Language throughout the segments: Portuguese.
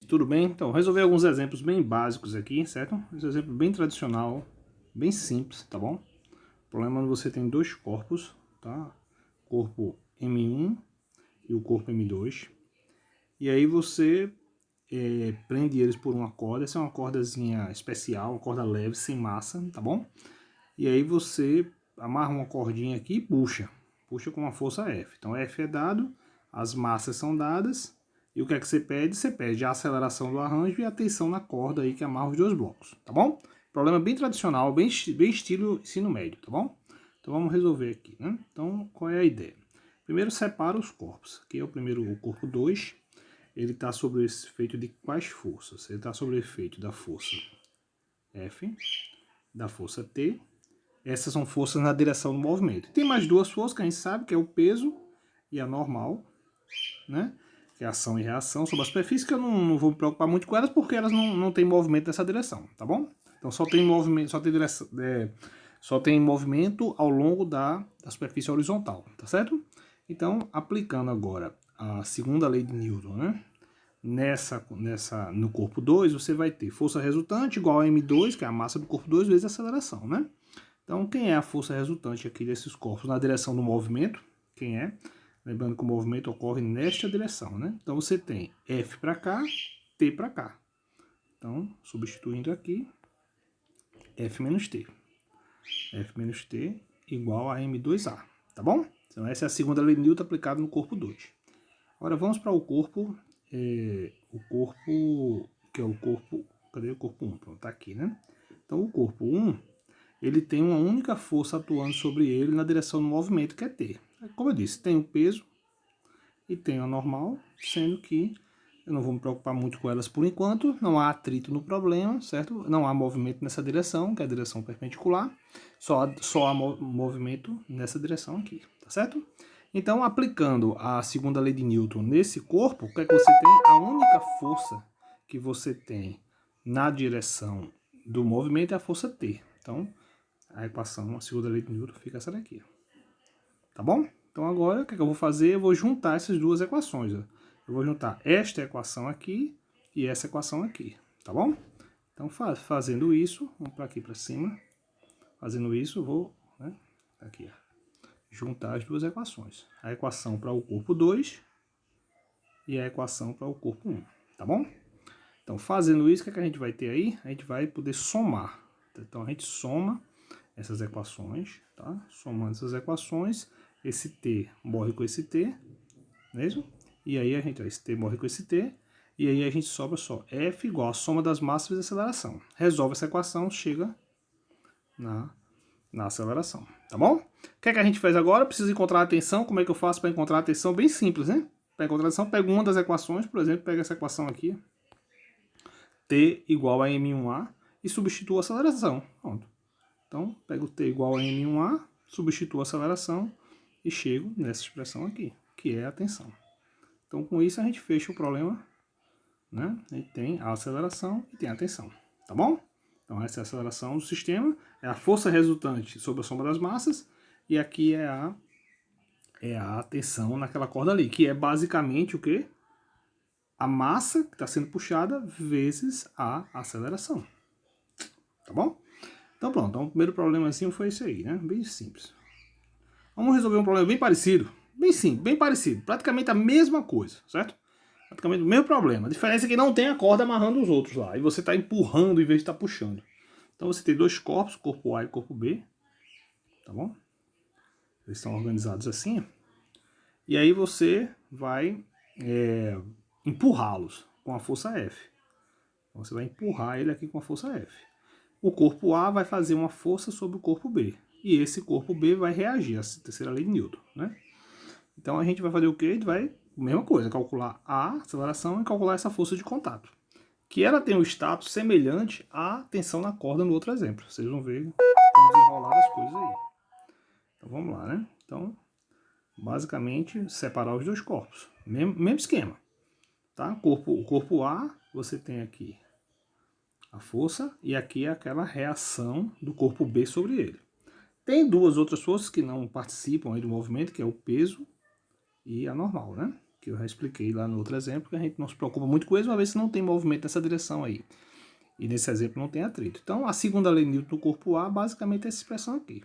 Tudo bem? Então, resolver alguns exemplos bem básicos aqui, certo? Esse exemplo bem tradicional, bem simples, tá bom? O problema é quando você tem dois corpos, tá? Corpo M1 e o corpo M2. E aí você prende eles por uma corda. Essa é uma cordazinha especial, uma corda leve, sem massa, tá bom? E aí você amarra uma cordinha aqui e puxa. Puxa com uma força F. Então F é dado, as massas são dadas. E o que é que você pede? Você pede a aceleração do arranjo e a tensão na corda aí que amarra os dois blocos, tá bom? Problema bem tradicional, bem estilo ensino médio, tá bom? Então vamos resolver aqui, né? Então qual é a ideia? Primeiro separa os corpos. Aqui é o corpo 2. Ele está sob o efeito de quais forças? Ele está sob o efeito da força F, da força T. Essas são forças na direção do movimento. Tem mais duas forças que a gente sabe, que é o peso e a normal, né? Que é ação e reação sobre a superfície, que eu não vou me preocupar muito com elas, porque elas não têm movimento nessa direção, tá bom? Então só tem movimento, só tem movimento ao longo da superfície horizontal, tá certo? Então, aplicando agora a segunda lei de Newton, né? No corpo 2, você vai ter força resultante igual a M2, que é a massa do corpo 2, vezes a aceleração, né? Então, quem é a força resultante aqui desses corpos na direção do movimento? Quem é? Lembrando que o movimento ocorre nesta direção, né? Então, você tem F para cá, T para cá. Então, substituindo aqui, F menos T. F menos T igual a M2A, tá bom? Então, essa é a segunda lei de Newton aplicada no corpo 2. Agora, vamos para o corpo, que é o corpo, cadê o corpo 1? Pronto, tá aqui, né? Então, o corpo 1, ele tem uma única força atuando sobre ele na direção do movimento, que é T. Como eu disse, tem o peso e tem a normal, sendo que eu não vou me preocupar muito com elas por enquanto, não há atrito no problema, certo? Não há movimento nessa direção, que é a direção perpendicular, só há movimento nessa direção aqui, tá certo? Então, aplicando a segunda lei de Newton nesse corpo, o que é que você tem? A única força que você tem na direção do movimento é a força T. Então, a equação, a segunda lei de Newton fica essa daqui. Tá bom? Então agora, o que eu vou fazer? Eu vou juntar essas duas equações. Ó. Eu vou juntar esta equação aqui e essa equação aqui. Tá bom? Então, fazendo isso, vamos para aqui para cima. Fazendo isso, eu vou aqui, ó, juntar as duas equações. A equação para o corpo 2 e a equação para o corpo 1. Tá bom? Então, fazendo isso, o que a gente vai ter aí? A gente vai poder somar. Então, a gente soma essas equações, tá? Somando essas equações, esse T morre com esse T, mesmo? E aí esse T morre com esse T, e aí a gente sobra só F igual a soma das massas vezes a aceleração. Resolve essa equação, chega na aceleração, tá bom? O que é que a gente faz agora? Preciso encontrar a tensão. Como é que eu faço para encontrar a tensão? Bem simples, né? Para encontrar a tensão, pego uma das equações, por exemplo, pego essa equação aqui, T igual a M1A, e substituo a aceleração. Pronto. Então, pego T igual a M1A, substituo a aceleração e chego nessa expressão aqui, que é a tensão. Então, com isso, a gente fecha o problema, né? A gente tem a aceleração e tem a tensão, tá bom? Então, essa é a aceleração do sistema, é a força resultante sobre a soma das massas, e aqui é a tensão naquela corda ali, que é basicamente o quê? A massa que está sendo puxada vezes a aceleração, tá bom? Então pronto, então, o primeiro problema assim foi esse aí, né? Bem simples. Vamos resolver um problema bem parecido. Bem simples, bem parecido. Praticamente a mesma coisa, certo? Praticamente o mesmo problema. A diferença é que não tem a corda amarrando os outros lá. E você está empurrando em vez de estar puxando. Então você tem dois corpos, corpo A e corpo B. Tá bom? Eles estão organizados assim. E aí você vai empurrá-los com a força F. Então você vai empurrar ele aqui com a força F. O corpo A vai fazer uma força sobre o corpo B. E esse corpo B vai reagir, a terceira lei de Newton, né? Então a gente vai fazer o quê? A gente vai, mesma coisa, calcular a aceleração e calcular essa força de contato. Que ela tem um status semelhante à tensão na corda no outro exemplo. Vocês vão ver como desenrolar as coisas aí. Então vamos lá, né? Então, basicamente, separar os dois corpos. Mesmo esquema. Tá? O corpo A, você tem aqui a força, e aqui é aquela reação do corpo B sobre ele. Tem duas outras forças que não participam aí do movimento, que é o peso e a normal, né? que eu já expliquei lá no outro exemplo, que a gente não se preocupa muito com eles, uma vez que não tem movimento nessa direção aí. E nesse exemplo não tem atrito. Então, a segunda lei de Newton no corpo A, basicamente é essa expressão aqui.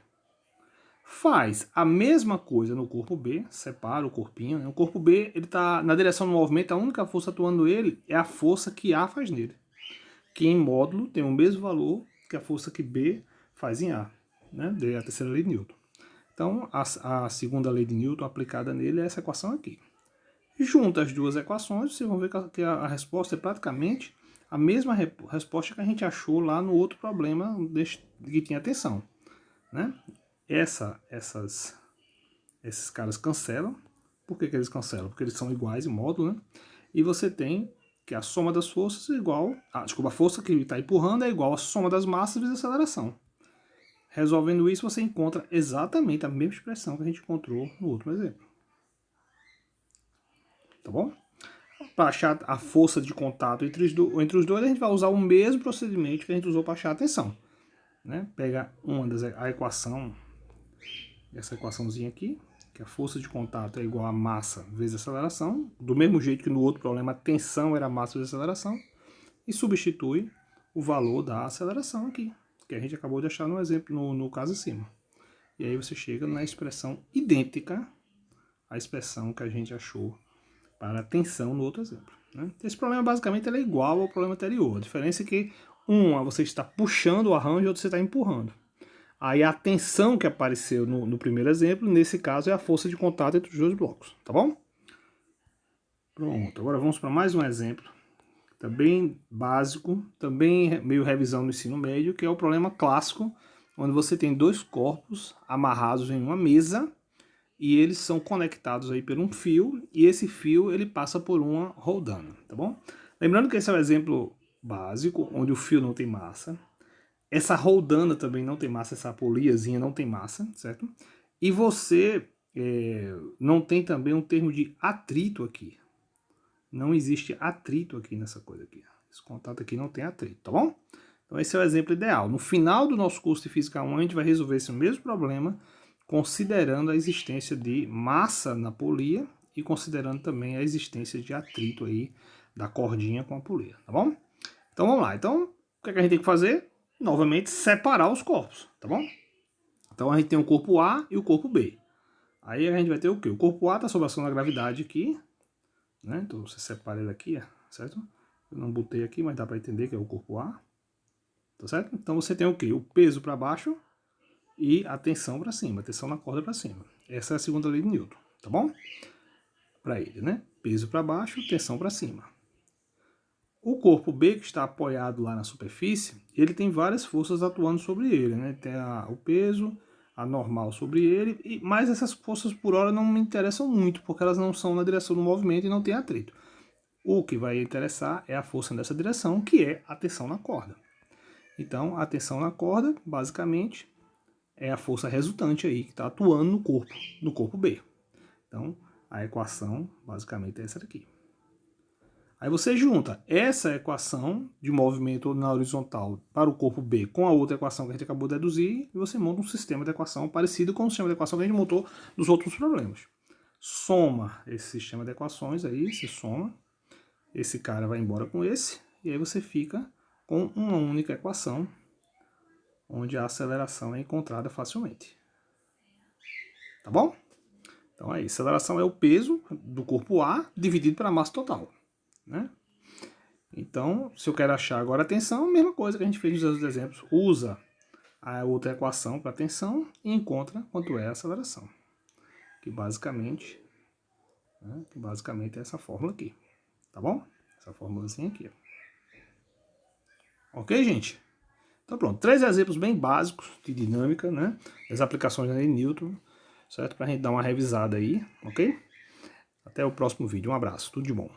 Faz a mesma coisa no corpo B, separa o corpinho, né? O corpo B, ele está na direção do movimento, a única força atuando nele é a força que A faz nele, que em módulo tem o mesmo valor que a força que B faz em A, né? É a terceira lei de Newton. Então, a segunda lei de Newton aplicada nele é essa equação aqui. Junta as duas equações, vocês vão ver que a resposta é praticamente a mesma resposta que a gente achou lá no outro problema que tinha tensão, né? Esses caras cancelam. Por que eles cancelam? Porque eles são iguais em módulo, né? E você tem que a soma das forças é igual... a força que está empurrando é igual à soma das massas vezes a aceleração. Resolvendo isso, você encontra exatamente a mesma expressão que a gente encontrou no último exemplo. Tá bom? Para achar a força de contato entre os dois, a gente vai usar o mesmo procedimento que a gente usou para achar a tensão, né? Pega a equação, essa equaçãozinha aqui, que a força de contato é igual a massa vezes a aceleração, do mesmo jeito que no outro problema a tensão era massa vezes a aceleração, e substitui o valor da aceleração aqui, que a gente acabou de achar no exemplo, no caso acima. E aí você chega na expressão idêntica à expressão que a gente achou para a tensão no outro exemplo, né? Esse problema basicamente é igual ao problema anterior. A diferença é que você está puxando o arranjo e outro você está empurrando. Aí a tensão que apareceu no primeiro exemplo, nesse caso, é a força de contato entre os dois blocos, tá bom? Pronto, agora vamos para mais um exemplo, também básico, também meio revisão no ensino médio, que é o problema clássico, onde você tem dois corpos amarrados em uma mesa e eles são conectados aí por um fio, e esse fio ele passa por uma roldana, tá bom? Lembrando que esse é um exemplo básico, onde o fio não tem massa. Essa roldana também não tem massa, essa poliazinha não tem massa, certo? E você não tem também um termo de atrito aqui. Não existe atrito aqui nessa coisa aqui. Esse contato aqui não tem atrito, tá bom? Então esse é o exemplo ideal. No final do nosso curso de Física 1, a gente vai resolver esse mesmo problema, considerando a existência de massa na polia e considerando também a existência de atrito aí da cordinha com a polia, tá bom? Então vamos lá. Então, o que a gente tem que fazer? Novamente, separar os corpos, tá bom? Então a gente tem o corpo A e o corpo B. Aí a gente vai ter o quê? O corpo A está sob a ação da gravidade aqui, né? Então você separa ele aqui, certo? Eu não botei aqui, mas dá para entender que é o corpo A, tá certo? Então você tem o quê? O peso para baixo e a tensão para cima, a tensão na corda para cima. Essa é a segunda lei de Newton, tá bom? Para ele, né? Peso para baixo, tensão para cima. O corpo B, que está apoiado lá na superfície, ele tem várias forças atuando sobre ele, né? Tem o peso, a normal sobre ele, mas essas forças por hora não me interessam muito, porque elas não são na direção do movimento e não tem atrito. O que vai interessar é a força nessa direção, que é a tensão na corda. Então, a tensão na corda, basicamente, é a força resultante aí, que está atuando no corpo B. Então, a equação, basicamente, é essa daqui. Aí você junta essa equação de movimento na horizontal para o corpo B com a outra equação que a gente acabou de deduzir e você monta um sistema de equação parecido com o sistema de equação que a gente montou nos outros problemas. Soma esse sistema de equações aí, você soma, esse cara vai embora com esse, e aí você fica com uma única equação, onde a aceleração é encontrada facilmente. Tá bom? Então aí, aceleração é o peso do corpo A dividido pela massa total, né? Então, se eu quero achar agora a tensão, a mesma coisa que a gente fez nos outros exemplos. Usa a outra equação para a tensão e encontra quanto é a aceleração. Que basicamente é essa fórmula aqui. Tá bom? Essa fórmulazinha aqui. Ok, gente? Então pronto, 3 exemplos bem básicos de dinâmica, né? Das aplicações de Newton, certo? Para a gente dar uma revisada aí, ok? Até o próximo vídeo. Um abraço, tudo de bom.